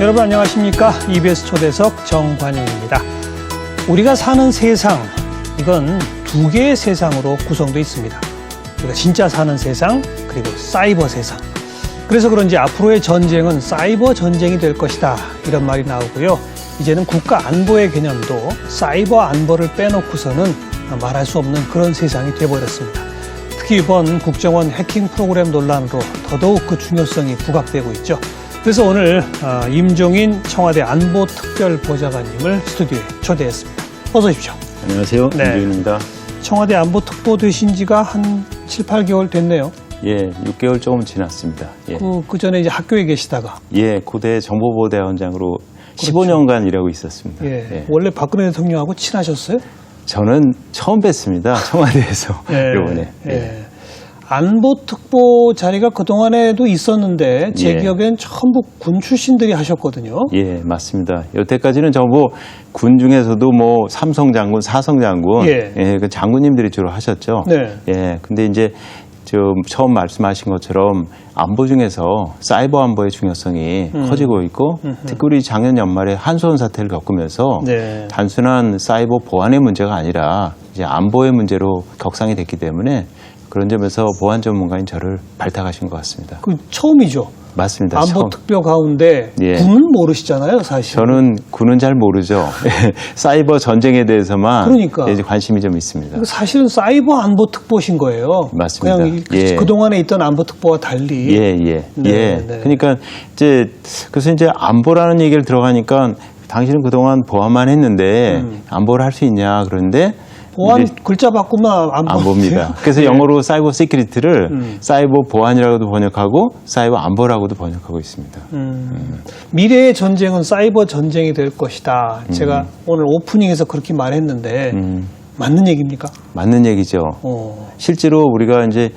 여러분 안녕하십니까? EBS 초대석 정관용입니다. 우리가 사는 세상, 이건 두 개의 세상으로 구성되어 있습니다. 우리가 진짜 사는 세상, 그리고 사이버 세상. 그래서 그런지 앞으로의 전쟁은 사이버 전쟁이 될 것이다, 이런 말이 나오고요. 이제는 국가 안보의 개념도 사이버 안보를 빼놓고서는 말할 수 없는 그런 세상이 돼버렸습니다. 특히 이번 국정원 해킹 프로그램 논란으로 더더욱 그 중요성이 부각되고 있죠. 그래서 오늘 임종인 청와대 안보특별보좌관님을 스튜디오에 초대했습니다. 어서 오십시오. 안녕하세요. 임종인입니다. 청와대 안보특보 되신 지가 한 7, 8개월 됐네요. 예, 6개월 조금 지났습니다. 예. 그 전에 이제 학교에 계시다가. 예, 고대 정보보대원장으로 15년간 일하고 있었습니다. 예. 예. 원래 박근혜 대통령하고 친하셨어요? 저는 처음 뵀습니다. 청와대에서 이번에. 예. 안보특보 자리가 그동안에도 있었는데 제 기억엔 전부 군 출신들이 하셨거든요. 예, 맞습니다. 여태까지는 전부 군 중에서도 뭐 삼성 장군, 사성 장군, 그 장군님들이 주로 하셨죠. 네. 예, 근데 이제 좀 처음 말씀하신 것처럼 안보 중에서 사이버 안보의 중요성이 커지고 있고 특히 우리 작년 연말에 한수원 사태를 겪으면서 단순한 사이버 보안의 문제가 아니라 이제 안보의 문제로 격상이 됐기 때문에 그런 점에서 보안 전문가인 저를 발탁하신 것 같습니다. 그 처음이죠. 맞습니다. 안보특보 가운데 군은 모르시잖아요, 사실. 저는 군은 잘 모르죠. 사이버 전쟁에 대해서만 이제 관심이 좀 있습니다. 사실은 사이버 안보특보신 거예요. 맞습니다. 그냥 그동안에 있던 안보특보와 달리. 그러니까 그래서 이제 안보라는 얘기를 들어가니까 당신은 그동안 보안만 했는데 안보를 할 수 있냐 그런데 보안 글자 바꾸면 안 봅니다. 그래서 영어로 사이버 시큐리티를 사이버 보안이라고도 번역하고 사이버 안보라고도 번역하고 있습니다. 미래의 전쟁은 사이버 전쟁이 될 것이다. 제가 오늘 오프닝에서 그렇게 말했는데 맞는 얘기입니까? 맞는 얘기죠. 실제로 우리가 이제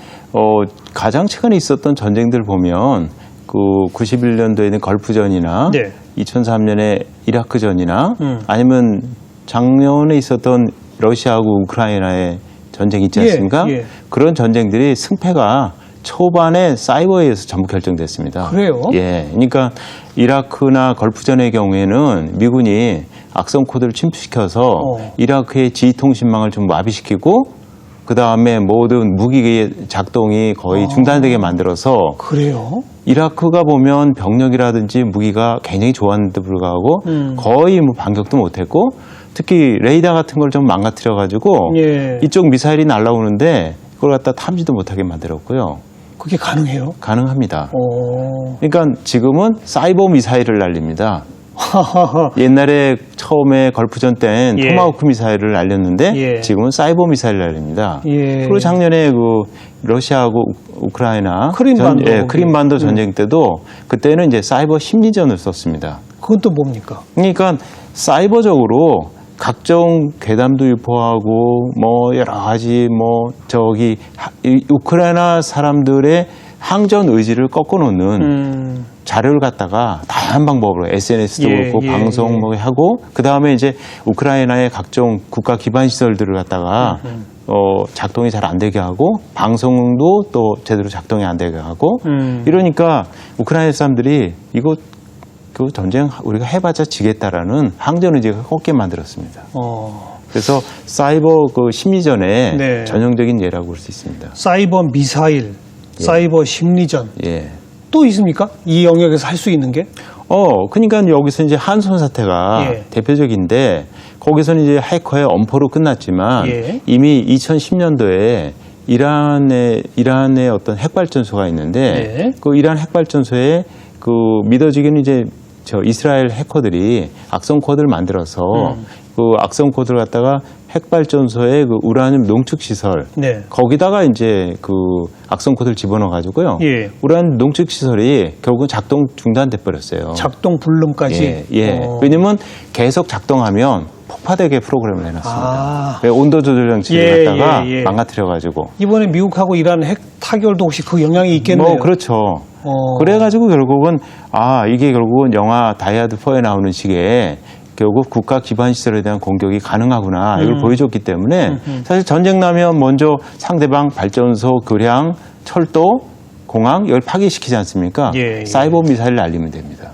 가장 최근에 있었던 전쟁들 보면 그 91년도에는 걸프전이나 2003년에 이라크전이나 아니면 작년에 있었던 러시아하고 우크라이나의 전쟁이 있지 않습니까? 그런 전쟁들이 승패가 초반에 사이버에 의해서 전부 결정됐습니다. 그래요? 예. 그러니까 이라크나 걸프전의 경우에는 미군이 악성 코드를 침투시켜서 이라크의 지휘통신망을 좀 마비시키고 그 다음에 모든 무기의 작동이 거의 중단되게 만들어서 그래요? 이라크가 보면 병력이라든지 무기가 굉장히 좋았는데 불구하고 거의 뭐 반격도 못했고 특히 레이더 같은 걸 좀 망가뜨려가지고 이쪽 미사일이 날아오는데 그걸 갖다 탐지도 못하게 만들었고요. 그게 가능해요? 가능합니다. 그러니까 지금은 사이버 미사일을 날립니다. 옛날에 처음에 걸프전 때는 토마호크 미사일을 날렸는데 지금은 사이버 미사일을 날립니다. 그리고 작년에 그 러시아하고 우크라이나 크림반도 전쟁 때도 그때는 이제 사이버 심리전을 썼습니다. 그건 또 뭡니까? 그러니까 사이버적으로 각종 괴담도 유포하고 뭐 여러 가지 뭐 우크라이나 사람들의 항전 의지를 꺾어놓는 자료를 갖다가 다양한 방법으로 SNS도 그렇고 방송 뭐 하고 그 다음에 이제 우크라이나의 각종 국가 기반 시설들을 갖다가 작동이 잘 안 되게 하고 방송도 또 제대로 작동이 안 되게 하고 이러니까 우크라이나 사람들이 이거 그 전쟁 우리가 해봤자 지겠다라는 항전 의지가 꺾게 만들었습니다. 그래서 사이버 그 심리전의 전형적인 예라고 볼 수 있습니다. 사이버 미사일, 사이버 심리전. 또 있습니까? 이 영역에서 할 수 있는 게? 그러니까 여기서 이제 한수원 사태가 대표적인데 거기서는 이제 해커의 엄포로 끝났지만 이미 2010년도에 이란의 어떤 핵발전소가 있는데 그 이란 핵발전소에 그 믿어지기는 이제 이스라엘 해커들이 악성 코드를 만들어서 그 악성 코드를 갖다가 핵발전소의 그 우라늄 농축 시설 거기다가 이제 그 악성 코드를 집어넣어 가지고요. 우라늄 농축 시설이 결국은 작동 중단돼 버렸어요. 작동 불능까지. 왜냐면 계속 작동하면 폭파되게 프로그램을 해놨습니다. 온도 조절 장치를 갖다가 망가뜨려 가지고 이번에 미국하고 이란 핵 타결도 혹시 그 영향이 있겠네요. 뭐 그렇죠. 그래가지고 결국은 이게 결국은 영화 다이하드 4에 나오는 식의 결국 국가 기반 시설에 대한 공격이 가능하구나 이걸 보여줬기 때문에 사실 전쟁 나면 먼저 상대방 발전소, 교량, 철도, 공항 이걸 파괴시키지 않습니까? 사이버 미사일을 날리면 됩니다.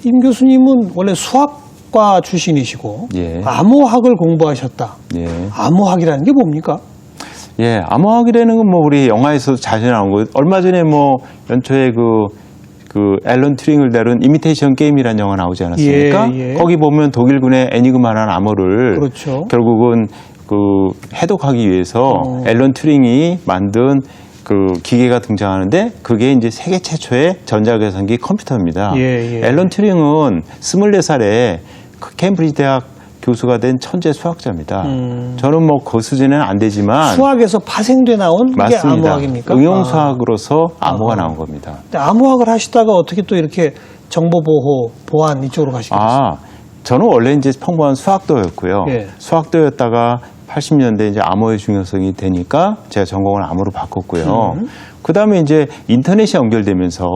임 교수님은 원래 수학과 출신이시고 예. 암호학을 공부하셨다. 예. 암호학이라는 게 뭡니까? 예, 암호학이라는 건 뭐 우리 영화에서 자주 나온 거. 얼마 전에 뭐 연초에 그 앨런 튜링을 다룬 이미테이션 게임이라는 영화 나오지 않았습니까? 예, 예. 거기 보면 독일군의 애니그마라는 암호를 그렇죠. 결국은 그 해독하기 위해서 앨런 튜링이 만든 그 기계가 등장하는데 그게 이제 세계 최초의 전자계산기 컴퓨터입니다. 예, 예. 앨런 튜링은 24살에 케임브리지 대학 교수가 된 천재 수학자입니다. 저는 뭐 그 수준은 안 되지만 수학에서 파생돼 나온 게 맞습니다. 암호학입니까? 응용수학으로서 암호가 나온 겁니다. 근데 암호학을 하시다가 어떻게 또 이렇게 정보보호, 보안 이쪽으로 가시게 됐어요? 저는 원래 이제 평범한 수학도였고요. 예. 수학도였다가 80년대 이제 암호의 중요성이 되니까 제가 전공을 암호로 바꿨고요. 그 다음에 이제 인터넷이 연결되면서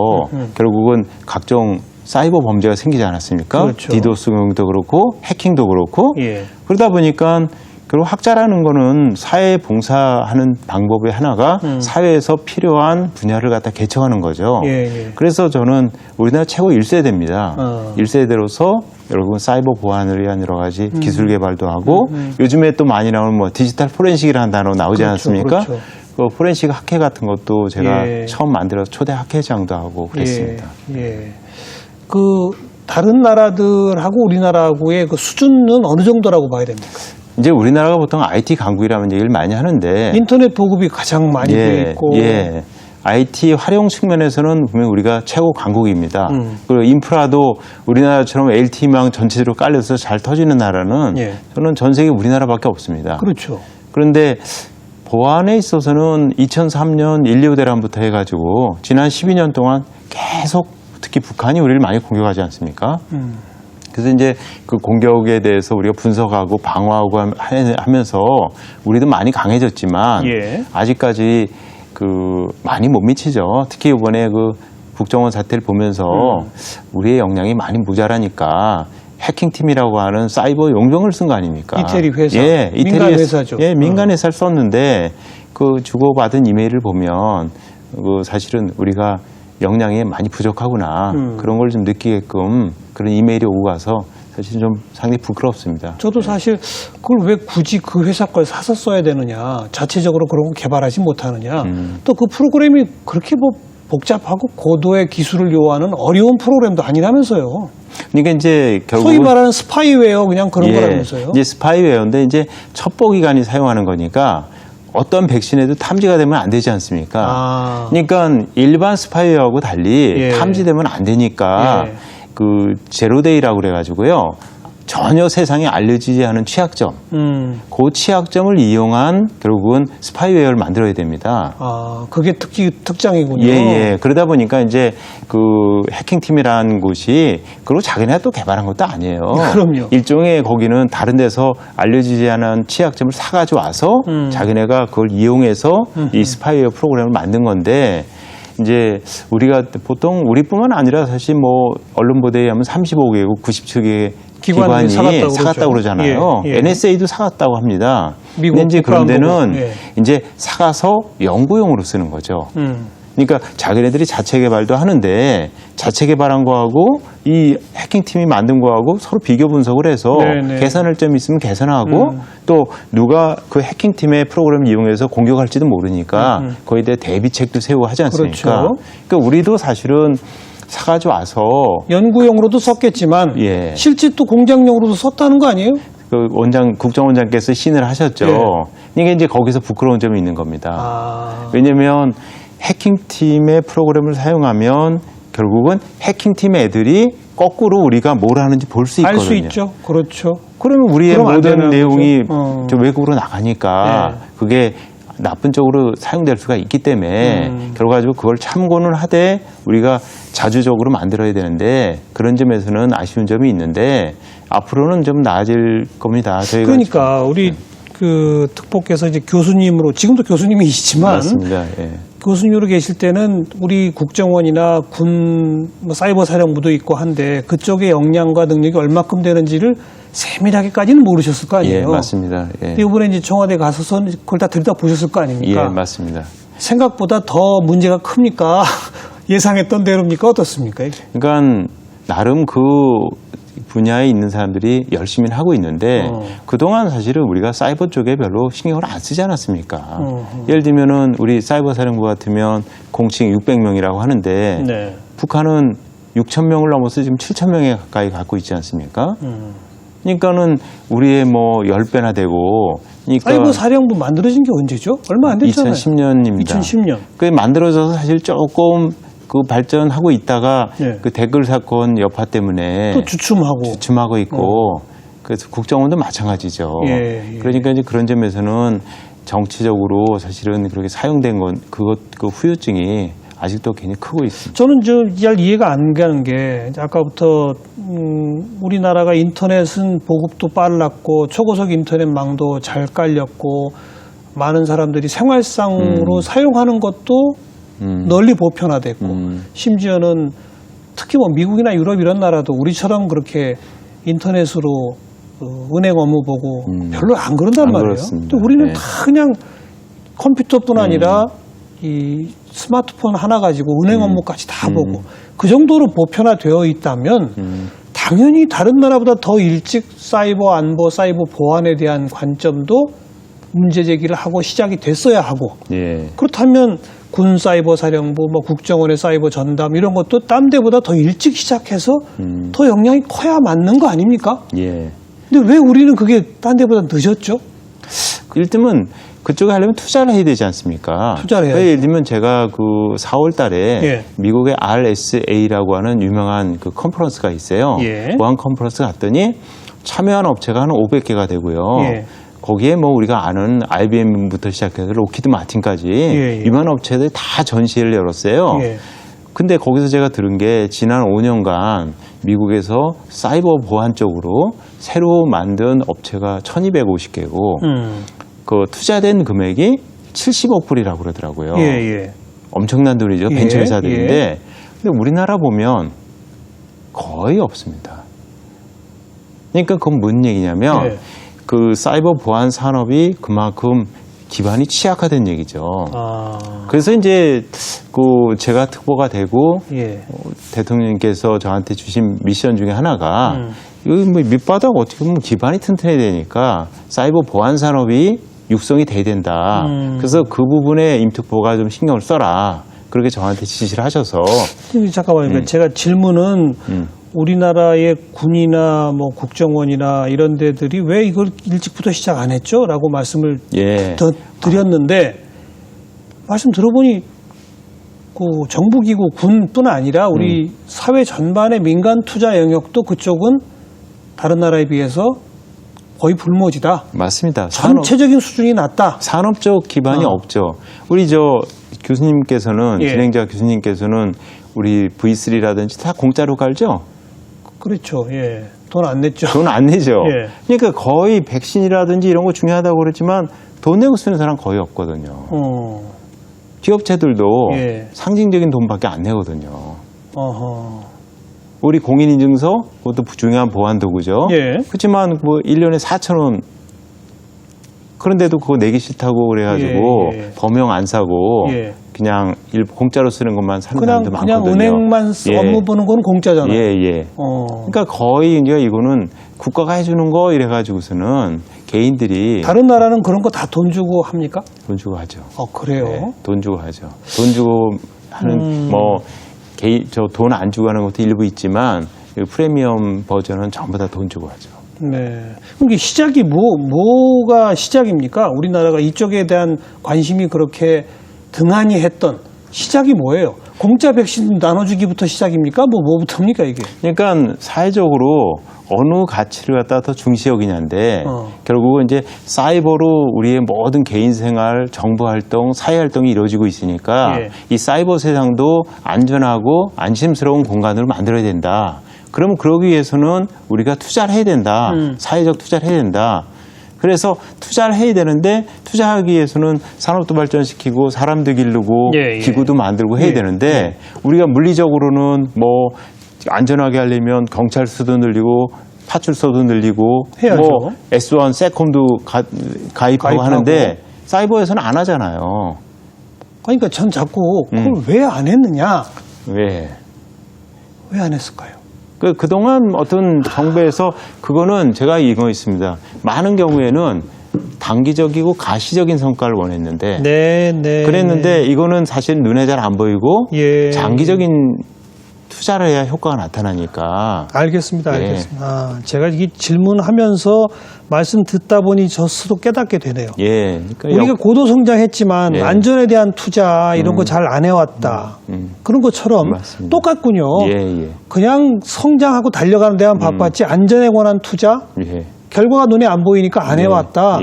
결국은 각종 사이버 범죄가 생기지 않았습니까? 그렇죠. 디도스 응용도 그렇고 해킹도 그렇고 예. 그러다 보니까 그리고 학자라는 거는 사회에 봉사하는 방법의 하나가 사회에서 필요한 분야를 갖다 개척하는 거죠. 예, 예. 그래서 저는 우리나라 최고 1세대입니다. 1세대로서 여러분 사이버 보안을 위한 여러 가지 기술 개발도 하고 요즘에 또 많이 나오는 뭐 디지털 포렌식이라는 단어 나오지 그렇죠, 않습니까? 그렇죠. 그 포렌식 학회 같은 것도 제가 예. 처음 만들어서 초대 학회장도 하고 그랬습니다. 예, 예. 그 다른 나라들하고 우리나라하고의 그 수준은 어느 정도라고 봐야 됩니까? 이제 우리나라가 보통 IT 강국이라는 얘기를 많이 하는데 인터넷 보급이 가장 많이 돼 있고 예. IT 활용 측면에서는 분명 우리가 최고 강국입니다. 그리고 인프라도 우리나라처럼 LTE망 전체적으로 깔려서 잘 터지는 나라는 예. 저는 전 세계 우리나라밖에 없습니다. 그렇죠. 그런데 보안에 있어서는 2003년 1.25 대란부터 해가지고 지난 12년 동안 계속 특히 북한이 우리를 많이 공격하지 않습니까? 그래서 이제 그 공격에 대해서 우리가 분석하고 방어하고 하면서 우리도 많이 강해졌지만 예. 아직까지 그 많이 못 미치죠. 특히 이번에 그 국정원 사태를 보면서 우리의 역량이 많이 모자라니까 해킹팀이라고 하는 사이버 용병을 쓴 거 아닙니까? 이태리 회사. 예, 민간 회사죠. 예, 민간 회사를 썼는데 그 주고받은 이메일을 보면 그 사실은 우리가 역량이 많이 부족하구나 그런 걸 좀 느끼게끔 그런 이메일이 오고 가서 사실 좀 상당히 부끄럽습니다. 저도 사실 그걸 왜 굳이 그 회사 걸 사서 써야 되느냐, 자체적으로 그런 거 개발하지 못하느냐, 또 그 프로그램이 그렇게 뭐 복잡하고 고도의 기술을 요하는 어려운 프로그램도 아니라면서요. 그러니까 이제 결국 소위 말하는 스파이웨어 그냥 그런 예, 거라면서요. 이제 스파이웨어인데 이제 첩보기관이 사용하는 거니까 어떤 백신에도 탐지가 되면 안 되지 않습니까? 그러니까 일반 스파이웨어하고 달리 예. 탐지되면 안 되니까 예. 그 제로데이라고 그래가지고요. 전혀 세상에 알려지지 않은 취약점, 그 취약점을 이용한 결국은 스파이웨어를 만들어야 됩니다. 그게 특장이군요. 예. 그러다 보니까 이제 그 해킹팀이라는 곳이 그리고 자기네가 또 개발한 것도 아니에요. 그럼요. 일종의 거기는 다른 데서 알려지지 않은 취약점을 사가지고 와서 자기네가 그걸 이용해서 이 스파이웨어 프로그램을 만든 건데 이제 우리가 보통 우리뿐만 아니라 사실 뭐 언론 보도에 의하면 35개국 97개 기관이 사갔다고 그러잖아요. 예. NSA도 사갔다고 합니다. 미국 근데 이제 그런 데는 예. 이제 사가서 연구용으로 쓰는 거죠. 그러니까 자기네들이 자체 개발도 하는데 자체 개발한 거하고 이 해킹팀이 만든 거하고 서로 비교 분석을 해서 네네. 개선할 점이 있으면 개선하고 또 누가 그 해킹팀의 프로그램을 이용해서 공격할지도 모르니까 거기에 대해 대비책도 세우고 하지 않습니까? 그렇죠. 그러니까 우리도 사실은 사가지고 와서 연구용으로도 썼겠지만 예. 실제 또 공장용으로도 썼다는 거 아니에요? 그 국정원장께서 신을 하셨죠. 예. 그러니까 이제 거기서 부끄러운 점이 있는 겁니다. 왜냐하면 해킹팀의 프로그램을 사용하면 결국은 해킹팀 애들이 거꾸로 우리가 뭘 하는지 볼 수 있거든요. 알 수 있죠. 그렇죠. 그러면 우리의 그럼 안 모든 되는 내용이 거죠. 저 외국으로 나가니까 네. 그게 나쁜 쪽으로 사용될 수가 있기 때문에 결과적으로 그걸 참고는 하되 우리가 자주적으로 만들어야 되는데 그런 점에서는 아쉬운 점이 있는데 앞으로는 좀 나아질 겁니다. 저희가 그러니까 우리 그 특보께서 이제 교수님으로 지금도 교수님이시지만 맞습니다. 예. 교수님으로 계실 때는 우리 국정원이나 군 사이버 사령부도 있고 한데 그쪽의 역량과 능력이 얼마큼 되는지를 세밀하게까지는 모르셨을 거 아니에요. 예, 맞습니다. 예. 근데 이번에 이제 청와대 가서서 그걸 다 들여다 보셨을 거 아닙니까? 예, 맞습니다. 생각보다 더 문제가 큽니까? 예상했던 대로입니까? 어떻습니까? 이게? 그러니까 나름 그 분야에 있는 사람들이 열심히 하고 있는데 그동안 사실은 우리가 사이버 쪽에 별로 신경을 안 쓰지 않았습니까? 예를 들면은 우리 사이버 사령부 같으면 공칭 600명이라고 하는데 네. 북한은 6,000명을 넘어서 지금 7,000명에 가까이 갖고 있지 않습니까? 그러니까는 우리의 뭐 10배나 되고 그러니까 사이버 사령부 만들어진 게 언제죠? 얼마 안 됐잖아요. 2010년입니다. 2010년. 그게 만들어져서 사실 조금 그 발전하고 있다가 네. 그 댓글 사건 여파 때문에 또 주춤하고 있고 그래서 국정원도 마찬가지죠. 예. 그러니까 이제 그런 점에서는 정치적으로 사실은 그렇게 사용된 건 그 후유증이 아직도 굉장히 크고 있습니다. 저는 잘 이해가 안 가는 게 아까부터 우리나라가 인터넷은 보급도 빨랐고 초고속 인터넷망도 잘 깔렸고 많은 사람들이 생활상으로 사용하는 것도 널리 보편화됐고 심지어는 특히 뭐 미국이나 유럽 이런 나라도 우리처럼 그렇게 인터넷으로 은행 업무 보고 별로 안 그런단 안 말이에요. 그렇습니다. 또 우리는 네. 다 그냥 컴퓨터뿐 아니라 이 스마트폰 하나 가지고 은행 업무까지 다 보고 그 정도로 보편화되어 있다면 당연히 다른 나라보다 더 일찍 사이버 안보, 사이버 보안에 대한 관점도 문제 제기를 하고 시작이 됐어야 하고 예. 그렇다면 군 사이버 사령부, 뭐 국정원의 사이버 전담 이런 것도 딴 데보다 더 일찍 시작해서 더 역량이 커야 맞는 거 아닙니까? 예. 근데 왜 우리는 그게 딴 데보다 늦었죠? 일단은 그쪽에 하려면 투자를 해야 되지 않습니까? 투자를 해야죠. 예를 들면 제가 그 4월 달에 예. 미국의 RSA라고 하는 유명한 그 컨퍼런스가 있어요. 예. 보안 컨퍼런스 갔더니 참여한 업체가 한 500개가 되고요. 예. 거기에 뭐 우리가 아는 IBM부터 시작해서 로키드 마틴까지 예. 유명한 업체들이 다 전시회를 열었어요. 예. 근데 거기서 제가 들은 게 지난 5년간 미국에서 사이버 보안 쪽으로 새로 만든 업체가 1250개고 그 투자된 금액이 70억 불이라고 그러더라고요. 예, 예. 엄청난 돈이죠. 예, 벤처 회사들인데. 근데 우리나라 보면 거의 없습니다. 그러니까 그건 무슨 얘기냐면 예. 그 사이버 보안 산업이 그만큼 기반이 취약화된 얘기죠. 그래서 이제 그 제가 특보가 되고 예. 대통령님께서 저한테 주신 미션 중에 하나가 여기 뭐 밑바닥 어떻게 보면 기반이 튼튼해야 되니까 사이버 보안 산업이 육성이 돼야 된다. 그래서 그 부분에 임특보가 좀 신경을 써라. 그렇게 저한테 지시를 하셔서. 잠깐만요. 제가 질문은 우리나라의 군이나 뭐 국정원이나 이런 데들이 왜 이걸 일찍부터 시작 안 했죠? 라고 말씀을 예. 드렸는데 말씀 들어보니 그 정부기구 군뿐 아니라 우리 사회 전반의 민간 투자 영역도 그쪽은 다른 나라에 비해서 거의 불모지다. 맞습니다. 전체적인 수준이 낮다. 산업적 기반이 없죠. 우리 저 교수님께서는 예. 진행자 교수님께서는 우리 V3라든지 다 공짜로 갈죠? 그렇죠. 예. 돈 안 냈죠. 돈 안 내죠. 예. 그러니까 거의 백신이라든지 이런 거 중요하다고 그랬지만 돈 내고 쓰는 사람 거의 없거든요. 기업체들도 예. 상징적인 돈밖에 안 내거든요. 어허. 우리 공인인증서 그것도 중요한 보안 도구죠. 예. 그렇지만 뭐 1년에 4,000원 그런데도 그거 내기 싫다고 그래가지고 예. 범용 안 사고 예. 그냥 공짜로 쓰는 것만 사는 사람도 그냥 많거든요. 은행만 업무 보는 건 공짜잖아요. 예. 그러니까 거의 이제 이거는 국가가 해주는 거 이래가지고서는 개인들이 다른 나라는 그런 거 다 돈 주고 합니까? 돈 주고 하죠. 그래요? 네, 돈 주고 하죠. 돈 주고 하는 뭐 저 돈 안 주고 하는 것도 일부 있지만 이 프리미엄 버전은 전부 다 돈 주고 하죠. 네. 그럼 이게 시작이 뭐가 시작입니까? 우리나라가 이쪽에 대한 관심이 그렇게 등한히 했던 시작이 뭐예요? 공짜 백신 나눠주기부터 시작입니까? 뭐부터입니까 이게? 그러니까 사회적으로 어느 가치를 갖다 더 중시 여기냐인데 결국은 이제 사이버로 우리의 모든 개인 생활, 정보 활동, 사회 활동이 이루어지고 있으니까 예. 이 사이버 세상도 안전하고 안심스러운 공간으로 만들어야 된다. 그러면 그러기 위해서는 우리가 투자를 해야 된다. 사회적 투자를 해야 된다. 그래서 투자를 해야 되는데 투자하기 위해서는 산업도 발전시키고 사람도 기르고 예. 기구도 만들고 해야 되는데 우리가 물리적으로는 뭐 안전하게 하려면 경찰서도 늘리고 파출소도 늘리고 해야죠. 뭐 S1 세콤도 가입하고 하는데 사이버에서는 안 하잖아요. 그러니까 전 자꾸 그걸 왜 안 했느냐? 왜 왜 안 했을까요? 그동안 어떤 정부에서 그거는 제가 이거 있습니다. 많은 경우에는 단기적이고 가시적인 성과를 원했는데 그랬는데 이거는 사실 눈에 잘 안 보이고 장기적인 투자를 해야 효과가 나타나니까. 알겠습니다. 알겠습니다. 제가 이 질문하면서 말씀 듣다 보니 저 스스로 깨닫게 되네요. 그러니까 우리가 고도 성장했지만 안전에 대한 투자 이런 거 잘 안 해왔다. 그런 것처럼 맞습니다. 똑같군요. 그냥 성장하고 달려가는 데만 바빴지 안전에 관한 투자 결과가 눈에 안 보이니까 안 해왔다.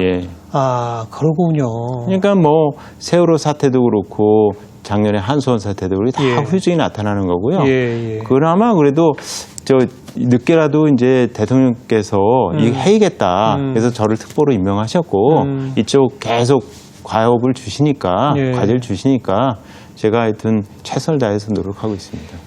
그러군요. 그러니까 뭐 세월호 사태도 그렇고 작년에 한수원 사태도 그렇고 다 후유증이 나타나는 거고요. 그나마 그래도 늦게라도 이제 대통령께서 이거 해야겠다. 그래서 저를 특보로 임명하셨고 이쪽 계속 과업을 주시니까 과제를 주시니까 제가 하여튼 최선을 다해서 노력하고 있습니다.